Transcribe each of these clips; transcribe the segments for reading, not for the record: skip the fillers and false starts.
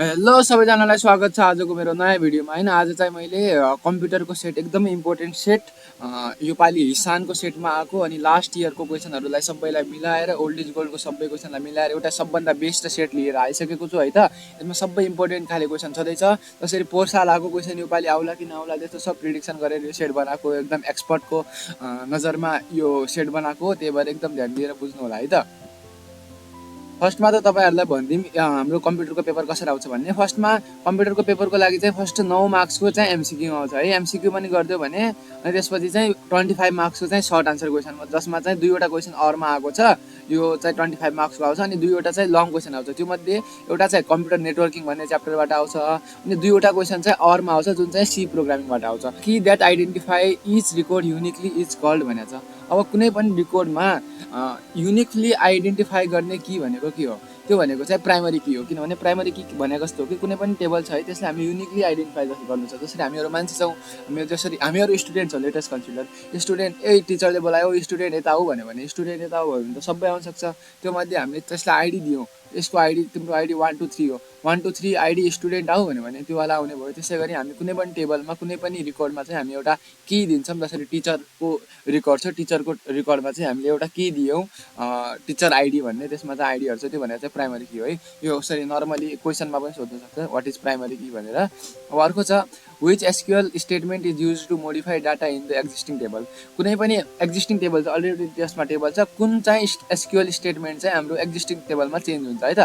Hello सबैजनालाई स्वागत छ आजको मेरो नयाँ भिडियोमा हैन। आज चाहिँ मैले कम्प्युटरको सेट एकदमै इम्पोर्टेन्ट सेट योपालि हिसानको सेटमा आएको अनि लास्ट इयरको क्वेसनहरूलाई सबैलाई मिलाएर ओल्ड इज गोल्डको सबै क्वेसनलाई मिलाएर एउटा सबभन्दा बेस्ट सेट लिएर आइसकेको छु है त। यसमा सबै इम्पोर्टेन्ट खाले क्वेसन छँदैछ। जसरी पोहोर साल आएको क्वेसन योपालि आउला कि नआउला त्यस्तो सब प्रिडिक्सन गरेर यो सेट बनाएको एकदम एक्सपर्टको नजरमा यो सेट बनाएको, त्यही भएर एकदम ध्यान दिएर बुझ्नु होला है त। फर्स्टमा त तपाईँहरूलाई भनिदिउँ हाम्रो कम्प्युटरको पेपर कसरी आउँछ भन्ने। फर्स्टमा कम्प्युटरको पेपरको लागि चाहिँ फर्स्ट 9 मार्क्सको चाहिँ एमसिक्यू आउँछ है। एमसिक्यू पनि गरिदियो भने अनि त्यसपछि चाहिँ 25 मार्क्सको चाहिँ सर्ट आन्सर क्वेसन, जसमा चाहिँ 2वटा क्वेसन अरमा आएको छ, यो चाहिँ 25 मार्क्सको आउँछ अनि 2वटा चाहिँ लङ क्वेसन आउँछ। त्यो मध्ये एउटा चाहिँ कम्प्युटर नेटवर्किङ भन्ने च्याप्टरबाट आउँछ अनि 2वटा क्वेसन चाहिँ अरमा आउँछ जुन चाहिँ सी प्रोग्रामिङबाट आउँछ। कि that identify each record uniquely is called भनेको छ। अब कुनै पनि रेकर्डमा युनिकली आइडेन्टिफाई गर्ने की भनेको के हो? त्यो भनेको चाहिँ प्राइमरी की हो। किनभने प्राइमरी की भनेको जस्तो हो कि कुनै पनि टेबल छ है, त्यसले हामी युनिकली आइडेन्टिफाई गर्नु छ। जसरी हामीहरू मान्छे छौँ, हामीहरू स्टुडेन्ट छौँ, लेटेस्ट कन्सिडर स्टुडेन्ट टिचरले बोलायो स्टुडेन्ट यता आऊ भन्यो भने स्टुडेन्ट यता आऊ भने त सबै आउन सक्छ। त्यो मध्ये हामीले त्यसलाई आइडी दियौँ, यसको आइडी तिम्रो आइडी 1 2 3 हो, 1 2 3 आइडी स्टुडेन्ट आऊ भन्यो भने त्योवाला आउने भयो। त्यसै गरी हामी कुनै पनि टेबलमा कुनै पनि रेकर्डमा चाहिँ हामी एउटा की दिन्छौँ। जसरी टिचरको रेकर्ड छ, टिचरको रेकर्डमा चाहिँ हामीले एउटा की दियौँ टिचर आइडी भन्ने, त्यसमा चाहिँ आइडीहरू छ, त्यो भनेर चाहिँ प्राइमरी की हो है। यो यसरी नर्मली क्वेसनमा पनि सोध्न सक्छ वाट इज प्राइमरी की भनेर। अब अर्को छ which SQL statement is used to modify data in the existing table। कुनै पनि एक्जिस्टिङ टेबल छ, अलरेडी त्यसमा टेबल छ, कुन चाहिँ SQL स्टेटमेन्ट चाहिँ हाम्रो एक्जिस्टिङ टेबलमा चेन्ज हुन्छ है त,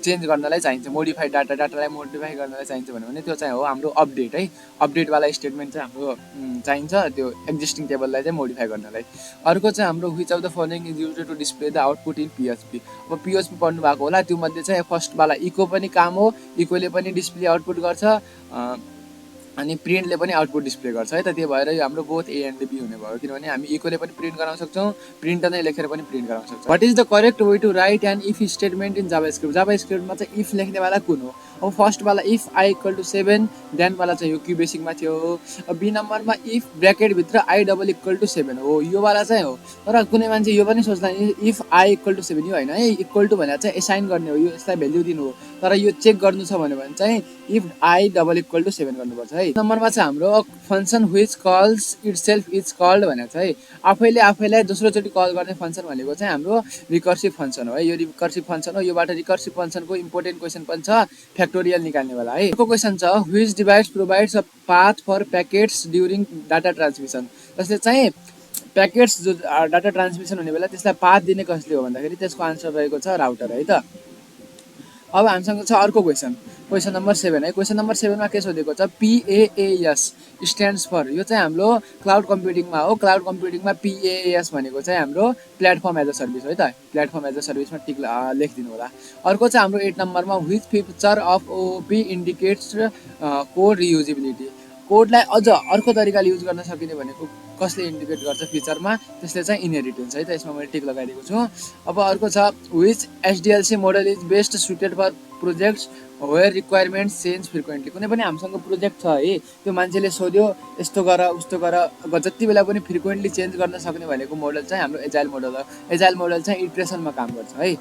चेन्ज गर्नलाई चाहिन्छ। मोडिफाई डाटालाई मोडिफाई गर्नलाई चाहिन्छ भने त्यो चाहिँ हो हाम्रो अपडेट है। अपडेटवाला स्टेटमेन्ट चाहिँ हाम्रो चाहिन्छ त्यो एक्जिस्टिङ टेबललाई चाहिँ मोडिफाई गर्नलाई। अर्को चाहिँ हाम्रो which of the following is used to display the output in PHP। अब PHP पढ्नु भएको होला, त्यो मध्ये चाहिँ फर्स्टवाला इको पनि काम हो, इकोले पनि डिस्प्ले आउटपुट गर्छ अनि प्रिन्टले पनि आउटपुट डिस्प्ले गर्छ है त। त्यो भएर यो हाम्रो बोथ ए एन्ड बी हुने भयो, किनभने हामी इकोले पनि प्रिन्ट गराउन सक्छौँ, प्रिन्ट नै लेखेर पनि प्रिन्ट गराउन सक्छौँ। What is the correct way to write an if statement in JavaScript. जाभास्क्रिप्टमा चाहिँ इफ लेख्नेवाला कुन हो? अब फर्स्टवाला इफ आई इक्वल टु 7 देनवाला चाहिँ यो क्यु बेसिकमा थियो। अब बी नम्बरमा इफ ब्र्याकेटभित्र आई डबल इक्वल टु 7 हो, योवाला चाहिँ हो। तर कुनै मान्छे यो पनि सोच्ला इफ आई इक्वल टु 7 यो होइन है, इक्वल टु भनेर चाहिँ एसाइन गर्ने हो, यो यसलाई भेल्यु दिनु हो। तर यो चेक गर्नु छ भने चाहिँ if I double equal to 7 गर्नुपर्छ है। नम्बरमा चाहिँ हाम्रो function which calls itself is called भनेको छ है। आफैलाई दोस्रोचोटि कल गर्ने फङ्सन भनेको चाहिँ हाम्रो रिकर्सिभ फङ्सन हो है। यो रिकर्सिभ फङ्सन हो, योबाट रिकर्सिभ फङ्सनको इम्पोर्टेन्ट क्वेसन पनि छ, फ्याक्टोरियल निकाल्नेवाला है। अर्को क्वेसन छ which device provides a path for packets during data transmission. जसले चाहिँ प्याकेट्स जो डाटा ट्रान्समिसन हुने बेला त्यसलाई पाथ दिने कसले हो भन्दाखेरि त्यसको आन्सर रहेको छ राउटर है त। अब हामीसँग छ अर्को क्वेसन नम्बर 7 है। क्वेसन नम्बर 7 मा के सोधेको छ PAAS स्ट्यान्ड्स फर। यो चाहिँ हाम्रो क्लाउड कम्प्युटिङमा हो। क्लाउड कम्प्युटिङमा PAAS भनेको चाहिँ हाम्रो प्लेटफर्म एज अ सर्भिस हो है त। प्लेटफर्म एज अ सर्भिसमा टिक लेखिदिनु होला। अर्को चाहिँ हाम्रो 8 नम्बरमा which feature of OOP indicates code reusability. कोडलाई अझ अर्को तरिकाले युज गर्न सकिने भनेको कसले इन्डिकेट गर्छ फिचरमा? त्यसले चाहिँ इनहेरिटेन्स है त। यसमा मैले टिक लगाइदिएको छु। अब अर्को छ which SDLC model is best suited for projects where requirements change frequently. कुनै पनि हामीसँग प्रोजेक्ट छ है, त्यो मान्छेले सोध्यो यस्तो गर उस्तो गर, जति बेला पनि फ्रिक्वेन्टली चेन्ज गर्न सक्ने भनेको मोडल चाहिँ हाम्रो एजाइल मोडल हो। एजाइल मोडल चाहिँ इटरेसनमा काम गर्छ है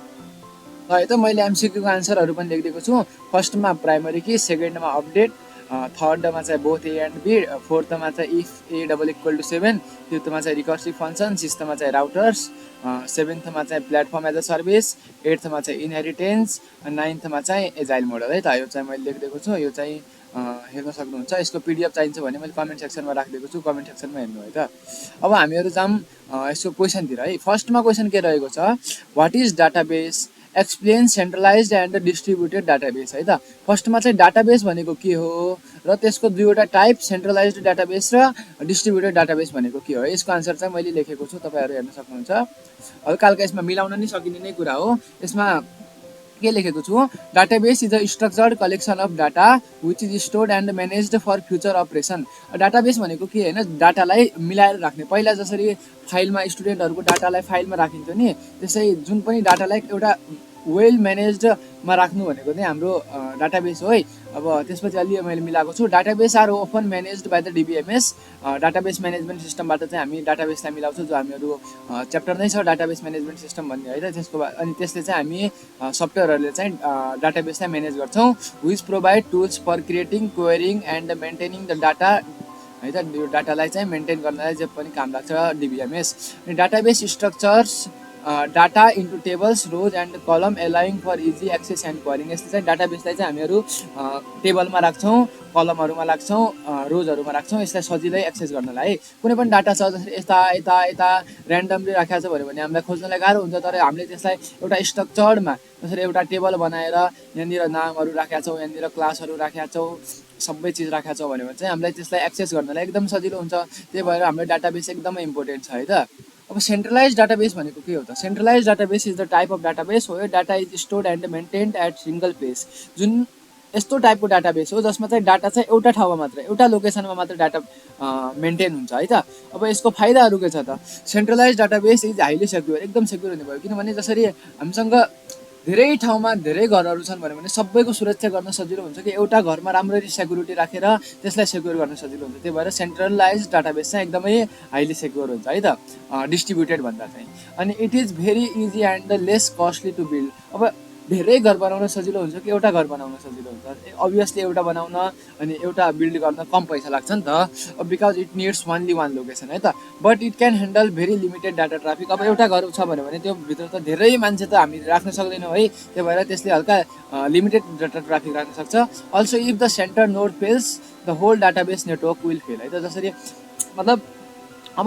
त। मैले एमसिक्यूको आन्सरहरू पनि लेखिदिएको छु। फर्स्टमा प्राइमरी की, सेकेन्डमा अपडेट, थर्डमा चाहिँ बोथ ए एन्ड बी, फोर्थमा चाहिँ if A double equal to 7, फिफ्थमा चाहिँ रिकर्सिभ फङ्सन, सिक्स्थमा चाहिँ राउटर्स, सेभेन्थमा चाहिँ प्लेटफर्म एज अ सर्भिस, एट्थमा चाहिँ इनहेरिटेन्स, नाइन्थमा चाहिँ एजाइल मोडल है त। यो चाहिँ मैले लेखिदिएको छु। यो चाहिँ हेर्न सक्नुहुन्छ। यसको पिडिएफ चाहिन्छ भने मैले कमेन्ट सेक्सनमा राखिदिएको छु, कमेन्ट सेक्सनमा हेर्नु है त। अब हामीहरू जाऊँ यसको क्वेसनतिर है। फर्स्टमा क्वेसन के रहेको छ what is database, explain centralised and distributed database है त। फर्स्टमा चाहिँ डाटाबेस भनेको के हो र त्यसको दुईवटा टाइप, सेन्ट्रलाइज्ड डाटाबेस र डिस्ट्रिब्युटेड डाटाबेस भनेको के हो। यसको आन्सर चाहिँ मैले लेखेको छु, तपाईँहरू हेर्न सक्नुहुन्छ। हल्का हल्का यसमा मिलाउन नै सकिने नै कुरा हो। यसमा के लेखेको छु database is a structured collection of data which is stored and managed for future operation. Database भनेको के होइन, डाटालाई मिलाएर राख्ने। पहिला जसरी फाइलमा स्टुडेन्टहरूको डाटालाई फाइलमा राखिन्थ्यो नि, त्यसै जुन पनि डाटालाई एउटा वेल म्यानेजमा राख्नु भनेको चाहिँ हाम्रो डाटाबेस हो है। अब त्यसपछि अलि मैले मिलाएको छु। Database are open managed by the DBMS. Database management सिस्टमबाट चाहिँ हामी डाटाबेसलाई मिलाउँछौँ, जो हामीहरू च्याप्टर नै छ डाटाबेस म्यानेजमेन्ट सिस्टम भन्ने है त। त्यसको बाद अनि त्यसले चाहिँ हामी सफ्टवेयरहरूले चाहिँ डाटाबेसलाई म्यानेज गर्छौँ। Which provide tools for creating, querying and maintaining the data है त। यो डाटालाई चाहिँ मेन्टेन गर्नलाई जे पनि काम लाग्छ डिबिएमएस। अनि database structures data into tables, rows and column aligning for easy access and querying. यसले चाहिँ डाटाबेसलाई चाहिँ हामीहरू टेबलमा राख्छौँ, कलमहरूमा राख्छौँ, रोजहरूमा राख्छौँ, यसलाई सजिलै एक्सेस गर्नलाई। कुनै पनि डाटा छ जसरी यता यता यता ऱ्यान्डमली राखेको छ भने हामीलाई खोज्नलाई गाह्रो हुन्छ, तर हामीले त्यसलाई एउटा स्ट्रक्चर्डमा जसरी एउटा टेबल बनाएर यहाँनिर नामहरू राखेका छौँ, यहाँनिर क्लासहरू राखेका छौँ, सबै चिज राखेका छौँ भने चाहिँ हामीलाई त्यसलाई एक्सेस गर्नलाई एकदम सजिलो हुन्छ। त्यही भएर हाम्रो डाटाबेस एकदमै इम्पोर्टेन्ट छ है त। अब सेन्ट्रलाइज डाटाबेस भनेको के हो त? Centralise database is the type of database हो data is stored and maintained at single place. जुन यस्तो टाइपको डाटाबेस हो जसमा चाहिँ डाटा चाहिँ एउटा ठाउँमा मात्र, एउटा लोकेसनमा मात्र डाटा मेन्टेन हुन्छ है त। अब यसको फाइदाहरू के छ त? Centralise database is highly secure, एकदम सेक्युर हुने भयो। किनभने जसरी हामीसँग धेरै ठाउँमा धेरै घरहरू छन् भने सबैको सुरक्षा गर्न सजिलो हुन्छ कि एउटा घरमा राम्ररी सेक्युरिटी राखेर त्यसलाई सेक्युर गर्न सजिलो हुन्छ। त्यही भएर सेन्ट्रलाइज डाटाबेस चाहिँ एकदमै हाइली सेक्युर हुन्छ है त, डिस्ट्रिब्युटेड भन्दा चाहिँ। अनि it is very easy and less costly to build. अब धेरै घर बनाउन सजिलो हुन्छ कि एउटा घर बनाउन सजिलो हुन्छ? अभियसली एउटा बनाउन अनि एउटा बिल्ड गर्न कम पैसा लाग्छ नि त, because it needs only one location है त। But it can handle very limited data traffic. अब एउटा घर छ भने त्यो भित्र त धेरै मान्छे त हामी राख्न सक्दैनौँ है, त्यही भएर त्यसले हल्का लिमिटेड डाटा ट्राफिक राख्न सक्छ। Also if the centre node fails the whole database network will fail है त। जसरी मतलब अब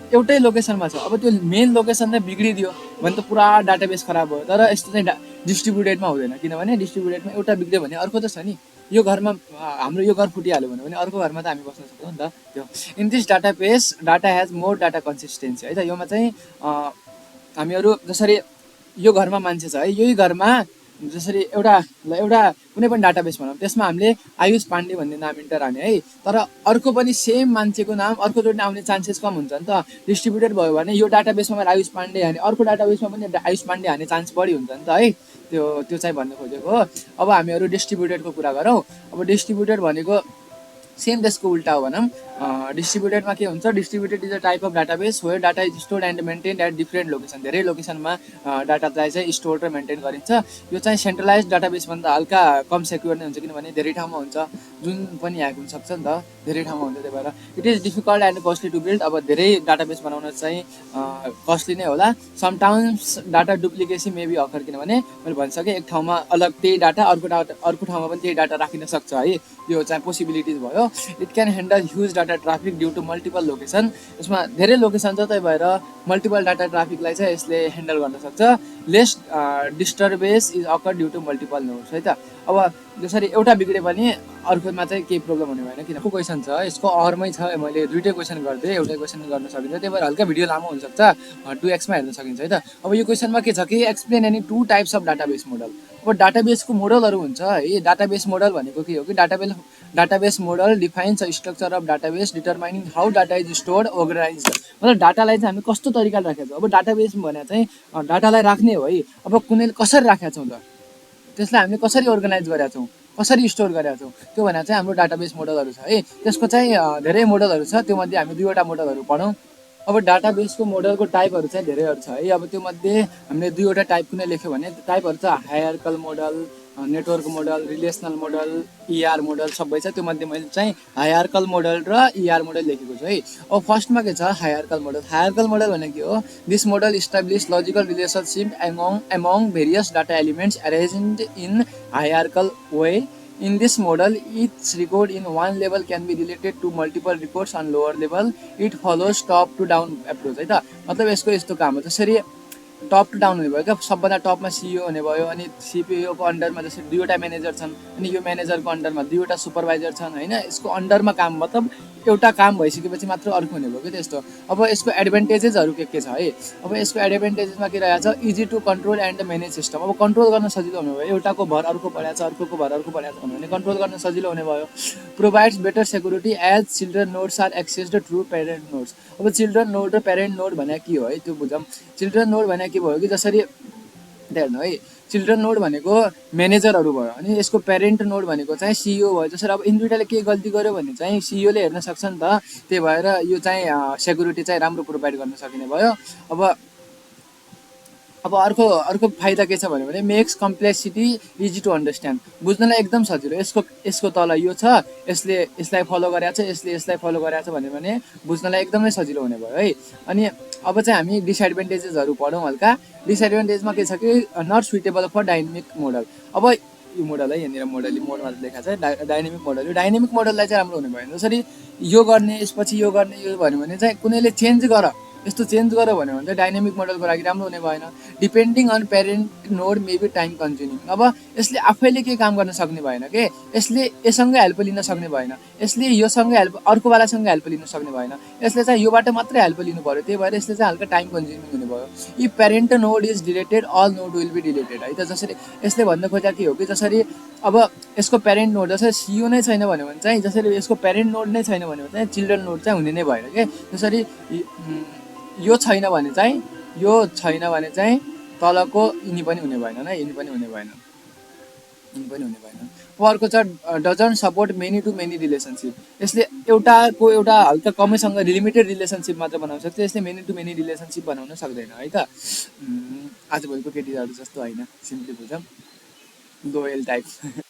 एउटै लोकेसनमा छ, अब त्यो मेन लोकेसन नै बिग्रिदियो भने त पुरा डाटाबेस खराब भयो। तर यस्तो चाहिँ डिस्ट्रिब्युटेडमा हुँदैन, किनभने डिस्ट्रिब्युटेडमा एउटा बिग्रियो भने अर्को त छ नि। यो घरमा हाम्रो यो घर फुटिहाल्यो भने अर्को घरमा त हामी बस्न सक्छौँ नि त त्यो। In this database data has more data consistency है त। योमा चाहिँ हामीहरू जसरी यो घरमा मान्छे छ है, यही घरमा जसरी एउटा कुनै पनि डाटाबेस भनौँ, त्यसमा हामीले आयुष पाण्डे भन्ने नाम इन्टर हाने है, तर अर्को पनि सेम मान्छेको नाम अर्कोचोटि आउने चान्सेस कम हुन्छ नि त। डिस्ट्रिब्युटेड भयो भने यो डाटाबेसमा मैले आयुष पाण्डे हाने, अर्को डाटाबेसमा पनि आयुष पाण्डे हाने चान्स बढी हुन्छ नि त है। त्यो चाहिँ भन्नु खोजेको हो। अब हामीहरू डिस्ट्रिब्युटेडको कुरा गरौँ। अब डिस्ट्रिब्युटेड भनेको सेम त्यसको उल्टा हो भनौँ। डिस्ट्रिब्युटेडमा के हुन्छ? Distributed is a type of database where data is stored and maintained at different location. धेरै लोकेसनमा डाटालाई चाहिँ स्टोर र मेन्टेन गरिन्छ। यो चाहिँ सेन्ट्रलाइज डाटाबेसभन्दा हल्का कम सेक्युर नै हुन्छ, किनभने धेरै ठाउँमा हुन्छ, जुन पनि ह्याक हुनसक्छ नि त, धेरै ठाउँमा हुन्छ। त्यही भएर it is difficult and costly to build. अब धेरै डाटाबेस बनाउन चाहिँ कस्टली नै होला। Sometimes data duplicacy may be occur, किनभने मैले भनिसकेँ एक ठाउँमा अलग त्यही डाटा, अर्को ठाउँमा पनि त्यही डाटा राखिन सक्छ है। यो चाहिँ पोसिबिलिटिज भयो। It can handle huge data traffic due to multiple location. यसमा धेरै लोकेसन छ, त्यही भएर मल्टिपल डाटा ट्राफिकलाई चाहिँ यसले ह्यान्डल गर्न सक्छ। Less disturbance is occur due to multiple nodes है त। अब जसरी एउटा बिग्रे पनि अर्कोमा चाहिँ केही प्रब्लम हुने भएन। किन क्वेसन छ यसको अरमै छ, मैले दुइटै क्वेसन गरिदिएँ, एउटै क्वेसन गर्न सकिन्छ। त्यही भएर हल्का भिडियो लामो हुनसक्छ, 2x हेर्न सकिन्छ है त। अब यो क्वेसनमा के छ कि explain any 2 types of database model. अब डाटाबेसको मोडलहरू हुन्छ है। डाटाबेस मोडल भनेको के हो कि database model defines a structure of database determining how data is stored organise. मतलब डाटालाई चाहिँ हामी कस्तो तरिकाले राखेको छौँ। अब डाटाबेस भने चाहिँ डाटालाई राख्ने हो है। अब कुनै कसरी राखेका छौँ त, त्यसलाई हामीले कसरी अर्गनाइज गरेका छौँ, कसरी स्टोर गरेका छौँ, त्यो भनेर चाहिँ हाम्रो डाटाबेस मोडलहरू छ है। त्यसको चाहिँ धेरै मोडलहरू छ, त्योमध्ये हामी 2वटा मोडलहरू पढौँ। अब डाटाबेसको मोडलको टाइपहरू चाहिँ धेरैहरू छ है। अब त्योमध्ये हामीले 2वटा टाइप कुनै लेख्यो भने टाइपहरू छ hierarchical model, network model, relational model, ER model सबै छ। त्योमध्ये मैले चाहिँ हायरार्कल मोडल र ER मोडल लेखेको छु है। अब फर्स्टमा के छ हायरार्कल मोडल। हायरार्कल मोडल भनेको के हो? This model establish logical relationship among various data elements arranged in hierarchical way. In this model, each record in one level can be related to multiple records on lower level. It follows top to down approach है त। मतलब यसको यस्तो काम हो, जसरी top to down हुने भयो क्या। सबभन्दा टपमा CEO हुने भयो, अनि CPO को अन्डरमा जसरी 2वटा म्यानेजर छन्, अनि यो म्यानेजरको अन्डरमा 2वटा सुपरभाइजर छन् होइन। यसको अन्डरमा काम मतलब एउटा काम भइसकेपछि मात्र अर्को हुने भयो कि त्यस्तो। अब यसको एडभान्टेजेसहरू के छ है। अब यसको एडभान्टेजेसमा के रहेछ? Easy to control and manage system. अब कन्ट्रोल गर्न सजिलो हुने भयो। एउटाको भर अर्को पढाएको छ, अर्कोको भर अर्को पढाएको छ भने कन्ट्रोल गर्न सजिलो हुने भयो। Provides better security as children nodes are accessed through parent nodes. अब चिल्ड्रन नोड र प्यारेन्ट नोड भने के हो है त्यो बुझौँ। चिल्ड्रन नोड भने के भयो कि जसरी त्यही हेर्नु है, चिल्ड्रन नोड भनेको म्यानेजरहरू भयो अनि यसको प्यारेन्ट नोड भनेको चाहिँ सिइओ भयो। जसरी अब यिनी दुइटाले के गल्ती गर्यो भने चाहिँ सिइओले हेर्न सक्छ नि त, त्यही भएर यो चाहिँ सेक्युरिटी चाहिँ राम्रो प्रोभाइड गर्न सकिने भयो। अब अर्को अर्को फाइदा के छ भने makes complexity easy to understand, बुझ्नलाई एकदम सजिलो। यसको तल यो छ, यसले यसलाई फलो गरेको छ, यसले यसलाई फलो गरेको छ भन्यो भने बुझ्नलाई एकदमै सजिलो हुने भयो है। अनि अब चाहिँ हामी डिसएडभान्टेजेसहरू पढौँ हल्का। डिसएडभान्टेजमा के छ कि not suitable for dynamic model. अब यो मोडल है, यहाँनिर मोडमा लेखा छ डाइनामिक मोडल। यो डाइनामिक मोडललाई चाहिँ राम्रो हुने भयो। जसरी यो गर्ने यसपछि यो गर्ने यो भन्यो भने चाहिँ कुनैले चेन्ज गर, यस्तो चेन्ज गर्यो भन्यो भने चाहिँ डाइनामिक मोडलको लागि राम्रो हुने भएन। Depending on parent node may be time consuming. अब यसले आफैले के काम गर्न सक्ने भएन के, यसले यससँगै हेल्प लिन सक्ने भएन, यसले योसँगै हेल्प अर्कोवालासँग हेल्प लिन सक्ने भएन, यसले चाहिँ योबाट मात्रै हेल्प लिनु पऱ्यो। त्यही भएर यसले चाहिँ हल्का टाइम कन्ज्युमिङ हुने भयो। यी parent node is deleted all node will be deleted है त। जसरी यसले भन्न खोजेको के हो कि जसरी अब यसको प्यारेन्ट नोड जसरी सिइओ नै छैन भन्यो भने चाहिँ, जसरी यसको प्यारेन्ट नोड नै छैन भने चाहिँ चिल्ड्रन नोड चाहिँ हुने नै भएन के। जसरी यो छैन भने चाहिँ तलको यिनी पनि हुने भएन न, यिनी पनि हुने भएन। अर्को छ doesn't support many to many relationship. यसले एउटा हल्का कमैसँग लिमिटेड रिलेसनसिप मात्र बनाउन सक्छ, यसले मेनी टु मेनी रिलेसनसिप बनाउन सक्दैन है त। आजभोलिको केटीहरू जस्तो होइन, सिम्पली बुझौँ, दोएल टाइप।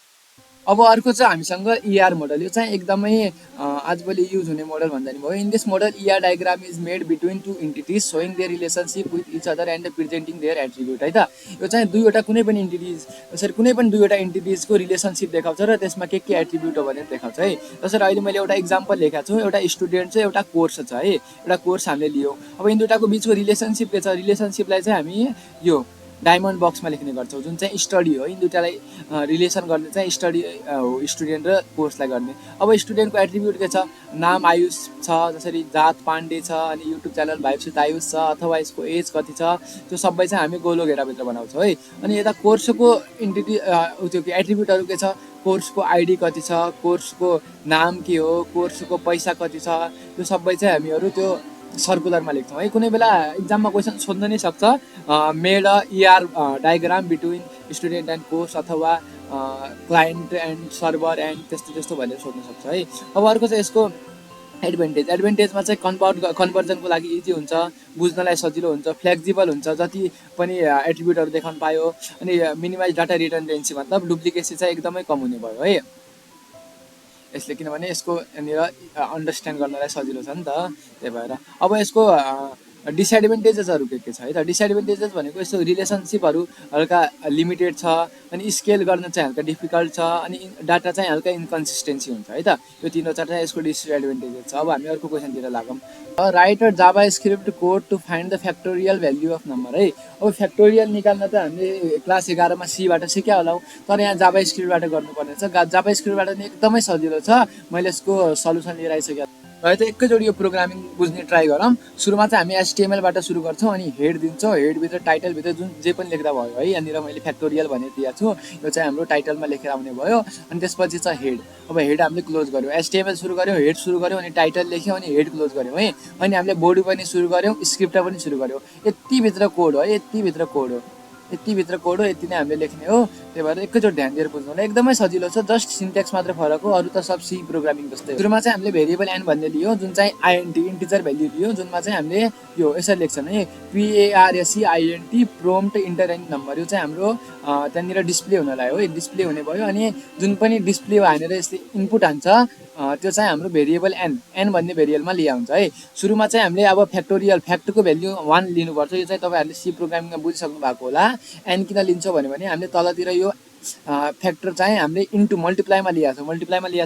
अब अर्को चाहिँ हामीसँग इआर मोडल। यो चाहिँ एकदमै आजभोलि युज हुने मोडल भन्दा नि भयो। In this model ER diagram is made between two entities showing their relationship with each other and presenting their attribute है त। यो चाहिँ दुईवटा कुनै पनि इन्टिटिज, जसरी कुनै पनि दुईवटा इन्टिटिजको रिलेसनसिप देखाउँछ र त्यसमा के एट्रिब्युट हो भनेर देखाउँछ है। जसरी अहिले मैले एउटा इक्जाम्पल लेखेको छु, एउटा स्टुडेन्ट छ, एउटा कोर्स छ है, एउटा कोर्स हामीले लियौँ। अब यिनी दुईवटाको बिचको रिलेसनसिप के छ, रिलेसनसिपलाई चाहिँ हामी यो डायमन्ड बक्समा लेख्ने गर्छौँ, जुन चाहिँ स्टडी हो। यिनी दुइटालाई रिलेसन गर्ने चाहिँ स्टडी हो, स्टुडेन्ट र कोर्सलाई गर्ने। अब स्टुडेन्टको एट्रिब्युट के छ, नाम आयुष छ, जसरी जात पाण्डे छ, अनि युट्युब च्यानल भाइब्स आयुष छ, अथवा यसको एज कति छ, त्यो सबै चाहिँ हामी गोलो घेराभित्र बनाउँछौँ है। अनि यता कोर्सको त्यो एट्रिब्युटहरू के छ, कोर्सको आइडी कति छ, कोर्सको नाम के हो, कोर्सको पैसा कति छ, त्यो सबै चाहिँ हामीहरू त्यो सर्कुलरमा लेख्छौँ है। कुनै बेला इक्जाममा क्वेसन सोध्न नै सक्छ, made a ER diagram between student and course, अथवा क्लाइन्ट एन्ड सर्भर एन्ड त्यस्तो भनेर सोध्न सक्छ है। अब अर्को चाहिँ यसको एडभान्टेजमा चाहिँ कन्भर्जनको लागि इजी हुन्छ, बुझ्नलाई सजिलो हुन्छ, फ्लेक्जिबल हुन्छ, जति पनि एट्रिब्युटहरू देखाउन पायो। अनि मिनिमाइज डाटा रिडन्डेन्सी, मतलब डुप्लिकेसी चाहिँ एकदमै कम हुने भयो है यसले, किनभने यसको यहाँनिर अन्डरस्ट्यान्ड गर्नलाई सजिलो छ नि त। त्यही भएर अब यसको डिसएडभान्टेजेसहरू के छ है त। डिसएडभान्टेजेस भनेको यस्तो रिलेसनसिपहरू हल्का लिमिटेड छ, अनि स्केल गर्न चाहिँ हल्का डिफिकल्ट छ, अनि डाटा चाहिँ हल्का इन्कन्सिस्टेन्सी हुन्छ है त। यो तीन चारवटा यसको डिसएडभान्टेजेस छ। अब हामी अर्को क्वेसनतिर लागौँ। Write JavaScript code to find the factorial value of number है। अब फ्याक्टोरियल निकाल्न त हामीले क्लास 11मा सीबाट सिक्या होलाौँ, तर यहाँ जाभा स्क्रिप्टबाट गर्नुपर्ने छ। जाभा स्क्रिप्टबाट नि एकदमै सजिलो छ, मैले यसको सल्युसन लिएर आइसकेँ। है त एकैचोटि यो प्रोग्रामिङ बुझ्ने ट्राई गरौँ। सुरुमा चाहिँ हामी HTML-बाट सुरु गर्छौँ, अनि हेड दिन्छौँ, हेडभित्र टाइटलभित्र जुन जे पनि लेख्दा भयो है। यहाँनिर मैले फ्याक्टोरियल भनेर दिएको छु, यो चाहिँ हाम्रो टाइटलमा लेखेर आउने भयो। अनि त्यसपछि चाहिँ हेड, अब हेड हामीले क्लोज गऱ्यौँ, HTML सुरु गऱ्यौँ, हेड सुरु गऱ्यौँ, अनि टाइटल लेख्यौँ, अनि हेड क्लोज गऱ्यौँ है। अनि हामीले बडी पनि सुरु गऱ्यौँ, स्क्रिप्ट पनि सुरु गऱ्यौँ। यतिभित्र कोड हो, यतिभित्र कोड हो, यति नै हामीले लेख्ने हो। त्यही भएर एकैचोटि ध्यान दिएर बुझ्नु होला, एकदमै सजिलो छ, जस्ट सिन्टेक्स मात्र फरक हो, अरू त सब सी प्रोग्रामिङ जस्तै हो। सुरुमा चाहिँ हामीले भेरिएबल एन भन्ने लियो, जुन चाहिँ आइएनटी इन्टिजर भ्याल्यु लियो, जुनमा चाहिँ हामीले यो यसरी लेख्छन् है, PARSEINT prompt enter and number. यो चाहिँ हाम्रो त्यहाँनिर डिस्प्ले हुनलाई हो, डिस्प्ले हुने भयो। अनि जुन पनि डिस्प्ले हानेर यसले इनपुट हान्छ, त्यो चाहिँ हाम्रो भेरिएबल एन भन्ने भेरिएबलमा लिया हुन्छ है। सुरुमा चाहिँ हामीले अब फ्याक्टको भ्याल्यु 1 लिनुपर्छ। यो चाहिँ तपाईँहरूले सी प्रोग्रामिङमा बुझिसक्नु भएको होला। एन किन लिन्छौँ भने हामीले तलतिर यो फ्याक्टर चाहिँ हामीले इन्टु मल्टिप्लाईमा लिएको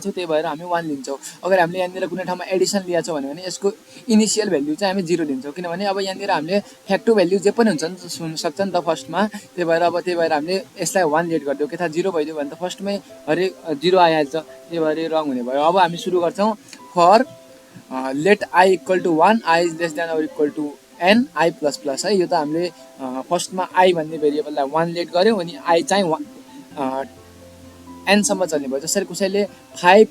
छौँ, त्यही भएर हामी 1 लिन्छौँ। अगर हामीले यहाँनिर कुनै ठाउँमा एडिसन लिएको छौँ भने यसको इनिसियल भ्याल्यु चाहिँ हामी 0 लिन्छौँ, किनभने अब यहाँनिर हामीले फ्याक्टो भ्याल्यु जे पनि हुनसक्छ नि त फर्स्टमा। त्यही भएर हामीले यसलाई 1 लेट गरिदियो, के थाहा 0 भइदियो भने त फर्स्टमै हरेक 0 आइहाल्छ, त्यही भएर रङ हुने भयो। अब हामी सुरु गर्छौँ, for let I equal to 1, I is less than or equal to N I plus plus है। यो त हामीले फर्स्टमा आई भन्ने भेरिएबललाई 1 लेट गऱ्यौँ, अनि आई चाहिँ एनसम्म चल्ने भयो। जसरी कसैले 5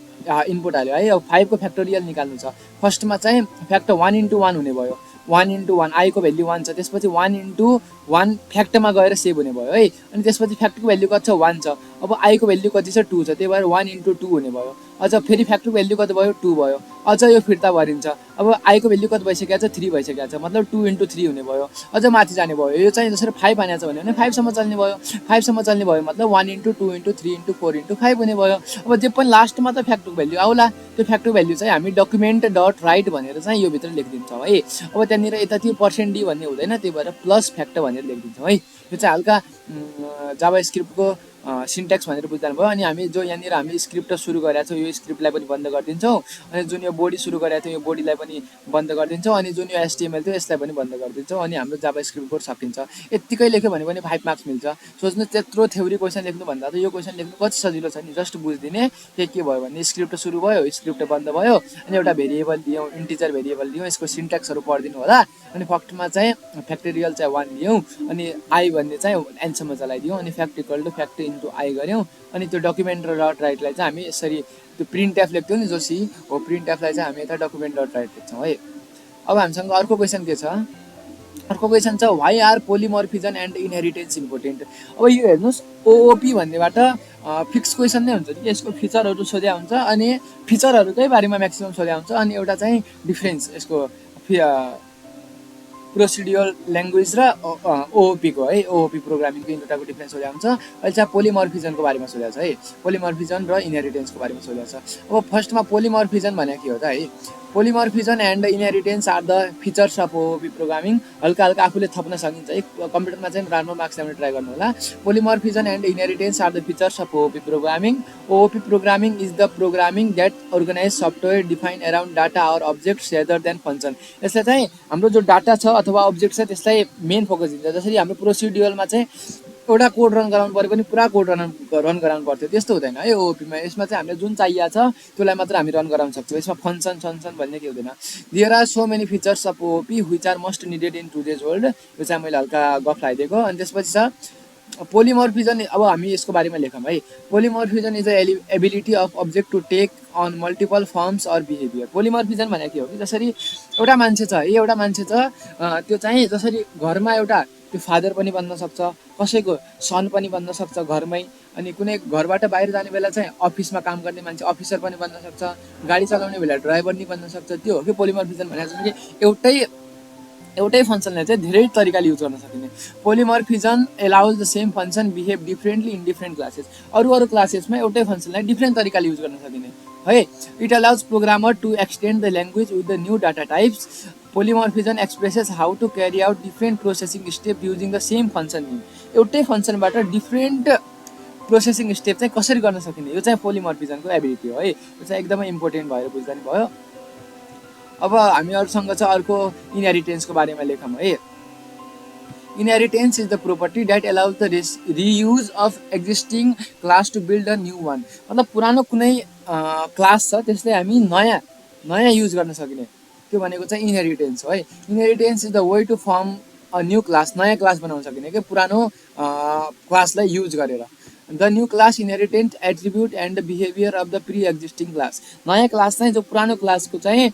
इनपुट हाल्यो है, अब 5 को फ्याक्टोरियल निकाल्नु छ, फर्स्टमा चाहिँ फ्याक्टर 1 × 1 हुने भयो, 1 इन्टु 1 आईको भ्याल्यु 1 छ, त्यसपछि 1 इन्टु 1 फ्याक्टरमा गएर सेभ हुने भयो है। अनि त्यसपछि फ्याक्टरको भ्याल्यु कति छ 1 छ, अब आईको भ्याल्यु कति छ 2 छ, त्यही भएर 1 इन्टु 2 हुने भयो। अझ फेरि फ्याक्टरको भ्याल्यु कति भयो 2 भयो, अझ यो फिर्ता भरिन्छ। अब आईको भ्याल्यु कति भइसकेको छ 3 भइसकेको छ, मतलब 2 इन्टु 3 हुने भयो। अझ माथि जाने भयो, यो चाहिँ जसरी 5 आनेछ भने 5 सम्म चल्ने भयो, 5 सम्म चल्ने भयो मतलब 1 इन्टु 2 इन्टु 3 इन्टु 4 इन्टु 5 हुने भयो। अब जे पनि लास्टमा त फ्याक्टरको भ्याल्यु आउला, त्यो फ्याक्टरको भ्याल्यु चाहिँ हामी डकुमेन्ट डट राइट भनेर चाहिँ यो भित्र लेखिदिन्छौँ है। अब त्यहाँनिर यतातिर %d भन्ने हुँदैन, त्यही भएर प्लस फ्याक्टर भनेर लेखिदिन्छौँ है। यो चाहिँ हल्का जावा स्क्रिप्टको सिन्ट्याक्स भनेर बुझ्नु भयो। अनि हामी जो यहाँनिर हामी स्क्रिप्ट सुरु गरेका छौँ यो स्क्रिप्टलाई पनि बन्द गरिदिन्छौँ, अनि जुन यो बडी सुरु गरेका थियौँ यो बडीलाई पनि बन्द गरिदिन्छौँ, अनि जुन यो HTML थियो यसलाई पनि बन्द गरिदिन्छौँ, अनि हाम्रो जावा स्क्रिप्ट कोड सकिन्छ। यत्तिकै लेख्यो भने पनि 5 मार्क्स मिल्छ। सोच्नु त्यत्रो थ्योरी क्वेसन लेख्नुभन्दा त यो क्वेसन लेख्नु कति सजिलो छ नि, जस्ट बुझिदिने। के भयो भने स्क्रिप्ट सुरु भयो, स्क्रिप्ट बन्द भयो, अनि एउटा भेरिएबल दियौँ, इन्टिजर भेरिएबल दियौँ, यसको सिन्ट्याक्सहरू पढिदिनु होला। अनि फर्स्टमा चाहिँ फ्याक्टोरियल चाहिँ 1 लियौँ, अनि आई भन्ने चाहिँ एनसम्म चलाइदियौँ, अनि fact equal to fact into I गऱ्यौँ। अनि त्यो डकुमेन्ट र डट राइटलाई चाहिँ हामी यसरी त्यो प्रिन्ट एफ लेख्थ्यौँ नि जोसी हो, प्रिन्ट एफलाई चाहिँ हामी यता डकुमेन्ट डट राइट लेख्छौँ है। अब हामीसँग अर्को क्वेसन के छ, अर्को क्वेसन छ why are polymorphism and inheritance important. अब यो हेर्नुहोस् ओओपी भन्नेबाट फिक्स क्वेसन नै हुन्छ कि यसको फिचरहरू सोध्या हुन्छ, अनि फिचरहरूकै बारेमा म्याक्सिमम् सोध्या हुन्छ, अनि एउटा चाहिँ डिफ्रेन्स यसको प्रोसिड्युरल ल्याङ्ग्वेज र ओओपीको है, ओओपी प्रोग्रामिङको दुईटाको डिफ्रेन्स सोध्या हुन्छ। अहिले चाहिँ पोलिमर्फिजमको बारेमा सोध्या छ है, पोलिमर्फिजम र इनहेरिटेन्सको बारेमा सोध्या छ। अब फर्स्टमा पोलिमर्फिजम भने के हो त है, polymorphism and inheritance are the features of OOP programming. हल्का हल्का आफूले थप्न सकिन्छ है, कम्प्युटरमा चाहिँ राम्रो मार्क्स ल्याउन ट्राई गर्नु होला। Polymorphism and inheritance are the features of OOP programming. OOP programming is the programming that organise software define around data और अब्जेक्ट्स रेदर देन फङ्सन। यसलाई चाहिँ हाम्रो जो डाटा छ अथवा अब्जेक्ट छ त्यसलाई मेन फोकस दिन्छ। जसरी हाम्रो प्रोसिड्युरलमा चाहिँ एउटा कोड रन गराउनु पऱ्यो पनि पुरा कोड रन गराउनु पर्थ्यो, त्यस्तो हुँदैन है ओओपीमा। यसमा चाहिँ हामीले जुन चाहिएको छ त्यसलाई मात्र हामी रन गराउन सक्छौँ, यसमा फङ्सन भन्ने के हुँदैन। There are so many features of OOP which are most needed in today's world. यो चाहिँ मैले हल्का गफ लगाइदिएको। अनि त्यसपछि छ पोलिमर्फिजम। अब हामी यसको बारेमा लेखौँ है। Polymorphism is the ability of object to take on multiple forms or behaviour. Polymorphism भनेको के हो कि जसरी एउटा मान्छे छ, एउटा मान्छे छ त्यो चाहिँ जसरी घरमा एउटा त्यो फादर पनि बन्न सक्छ, कसैको सन पनि बन्न सक्छ घरमै, अनि कुनै घरबाट बाहिर जाने बेला चाहिँ अफिसमा काम गर्ने मान्छे अफिसर पनि बन्न सक्छ, गाडी चलाउने बेला ड्राइभर नि बन्न सक्छ। त्यो हो कि पोलिमर्फिजम भनेको कि एउटै फङ्सनलाई चाहिँ धेरै तरिकाले युज गर्न सकिने। Polymorphism allows the same function behave differently in different classes. अरू क्लासेसमा एउटै फङ्सनलाई डिफ्रेन्ट तरिकाले युज गर्न सकिने है। It allows programmer to extend the language with the new data types. Polymorphism expresses how to carry out different processing step using the same function. एउटै फङ्सनबाट different processing step चाहिँ कसरी गर्न सकिने, यो चाहिँ पोलिमर्फिजमको एबिलिटी हो है। यो चाहिँ एकदमै इम्पोर्टेन्ट भएर बुझ्दा नि भयो। अब हामी अरूसँग चाहिँ अर्को इनहेरिटेन्सको बारेमा लेखौँ है। Inheritance is the property that allows the reuse of existing class to build a new one. मतलब पुरानो कुनै क्लास छ त्यसलाई हामी नयाँ युज गर्न सकिने, त्यो भनेको चाहिँ इनहेरिटेन्स हो है। Inheritance is the way to form a new class, नयाँ क्लास बनाउन सकिने कि पुरानो क्लासलाई युज गरेर। The new class inherit attribute and behaviour of the pre existing class. नयाँ क्लास चाहिँ जो पुरानो क्लासको चाहिँ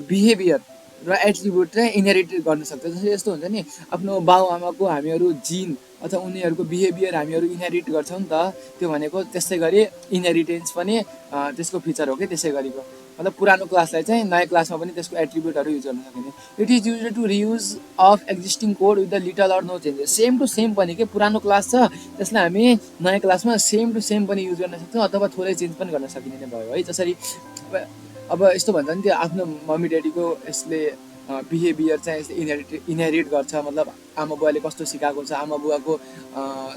बिहेभियर र एट्रिब्युट चाहिँ इनहेरिट गर्न सक्छ। जस्तै यस्तो हुन्छ नि, आफ्नो बाउ आमाको हामीहरू जिन अथवा उनीहरूको बिहेभियर हामीहरू इनहेरिट गर्छौँ नि त, त्यो भनेको त्यस्तै गरी इनहेरिटेन्स पनि त्यसको फिचर हो कि त्यसै गरेको। मतलब पुरानो क्लासलाई चाहिँ नयाँ क्लासमा पनि त्यसको एट्रिब्युटहरू युज गर्न सकिने। It is use to reuse of existing code with the little or no changes. Same to same पनि के पुरानो क्लास छ त्यसलाई हामी नयाँ क्लासमा सेम टु सेम पनि युज गर्न सक्छौँ अथवा थोरै चेन्ज पनि गर्न सकिने नै भयो है। जसरी अब यस्तो भन्छ नि त्यो आफ्नो मम्मी ड्याडीको यसले बिहेभियर चाहिँ यसले इनहेरिट गर्छ, मतलब आमा बुवाले कस्तो सिकाएको छ, आमा बुवाको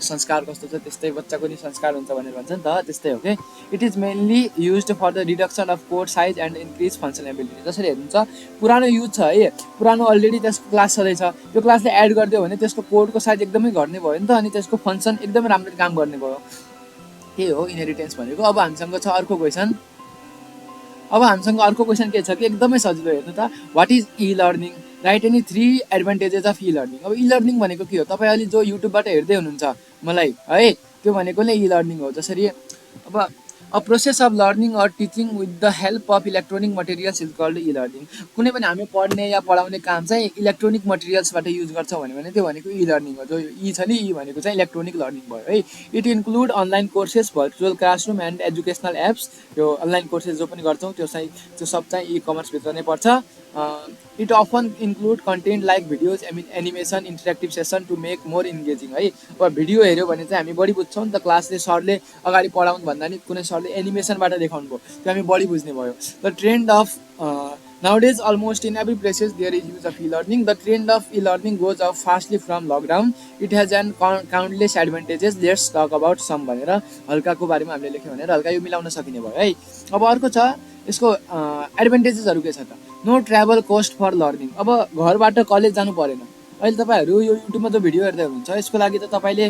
संस्कार कस्तो छ त्यस्तै बच्चाको नि संस्कार हुन्छ भनेर भन्छ नि त, त्यस्तै हो कि। It is mainly use for the reduction of code size and increase functionability. जसरी हेर्नुहुन्छ पुरानो युज छ है, पुरानो अलरेडी त्यसको क्लास छँदैछ, त्यो क्लासले एड गरिदियो भने त्यसको कोडको साइज एकदमै घट्ने भयो नि त, अनि त्यसको फङ्सन एकदमै राम्ररी काम गर्ने भयो। त्यही हो इनहेरिटेन्स भनेको। अब हामीसँग छ अर्को क्वेसन। अब हामीसँग अर्को क्वेसन के छ कि एकदमै सजिलो, हेर्नु त, what is e learning, write any 3 advantages of e learning. अब इ लर्निङ भनेको के हो, तपाईँ अहिले जो युट्युबबाट हेर्दै हुनुहुन्छ मलाई है, त्यो भनेको नै इ लर्निङ हो। जसरी अब a process of learning or teaching with the help of electronic materials is called e learning. कुनै पनि हामी पढ्ने या पढाउने काम चाहिँ इलेक्ट्रोनिक मटेरियल्सबाट युज गर्छौँ भने त्यो भनेको इ लर्निङ हो। जो इ छ नि, इ भनेको चाहिँ इलेक्ट्रोनिक लर्निङ भयो है। It include online courses, virtual classroom and educational apps. यो अनलाइन कोर्सेस जो पनि गर्छौँ त्यो सब चाहिँ इ कमर्सभित्र नै पर्छ। It often include content like videos, animation, interactive session to make more engaging है। अब भिडियो हेऱ्यो भने चाहिँ हामी बढी बुझ्छौँ नि त। क्लासले सरले अगाडि पढाउनु भन्दा नि कुनै सरले एनिमेसनबाट देखाउनु भयो, त्यो हामी बढी बुझ्ने भयो। The trend of nowadays almost in every places there is use of e-learning. The trend of e-learning goes up fastly from lockdown. It has an countless advantages. Let's talk about some भनेर हल्काको बारेमा हामीले लेख्यौँ भनेर हल्का यो मिलाउन सकिने भयो है। अब अर्को छ यसको एडभान्टेजेसहरू के छ त। No travel cost for learning. अब घरबाट कलेज जानु परेन। अहिले तपाईँहरू यो युट्युबमा जो भिडियो हेर्दै हुनुहुन्छ यसको लागि त तपाईँले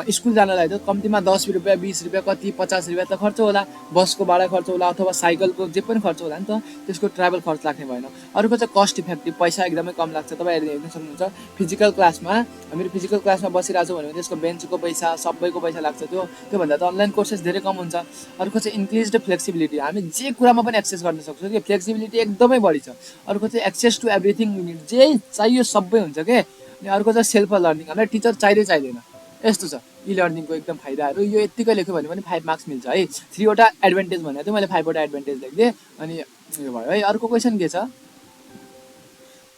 स्कुल जानलाई त कम्तीमा 10 रुपियाँ 20 रुपियाँ कति 50 रुपियाँ त खर्च होला, बसको भाडा खर्च होला अथवा साइकलको जे पनि खर्च होला नि त, त्यसको ट्राभल खर्च लाग्ने भएन। अर्को चाहिँ कस्ट इफेक्टिभ, पैसा एकदमै कम लाग्छ। तपाईँहरूले हेर्न सक्नुहुन्छ फिजिकल क्लासमा हामीहरू फिजिकल क्लासमा बसिरहेको छौँ भने त्यसको बेन्चको पैसा सबैको पैसा लाग्छ। त्योभन्दा त अनलाइन कोर्सेस धेरै कम हुन्छ। अर्को चाहिँ इन्क्रिज्ड फ्लेक्सिबिलिटी, हामी जे कुरामा पनि एक्सेस गर्न सक्छौँ कि फ्लेक्सिबिलिटी एकदमै बढी छ। अर्को चाहिँ एक्सेस टु एभ्रिथिङ, जे चाहियो सबै हुन्छ के। अनि अर्को चाहिँ सेल्फ लर्निङ, हामीलाई टिचर चाहिँदैन, यस्तो छ इ लर्निङको एकदम फाइदाहरू। यो यत्तिकै लेख्यो भने पनि 5 मार्क्स मिल्छ है। 3 वटा एडभान्टेज भनेको थियो, मैले 5 वटा एडभान्टेज लेखिदिएँ अनि यो भयो है। अर्को क्वेसन के छ,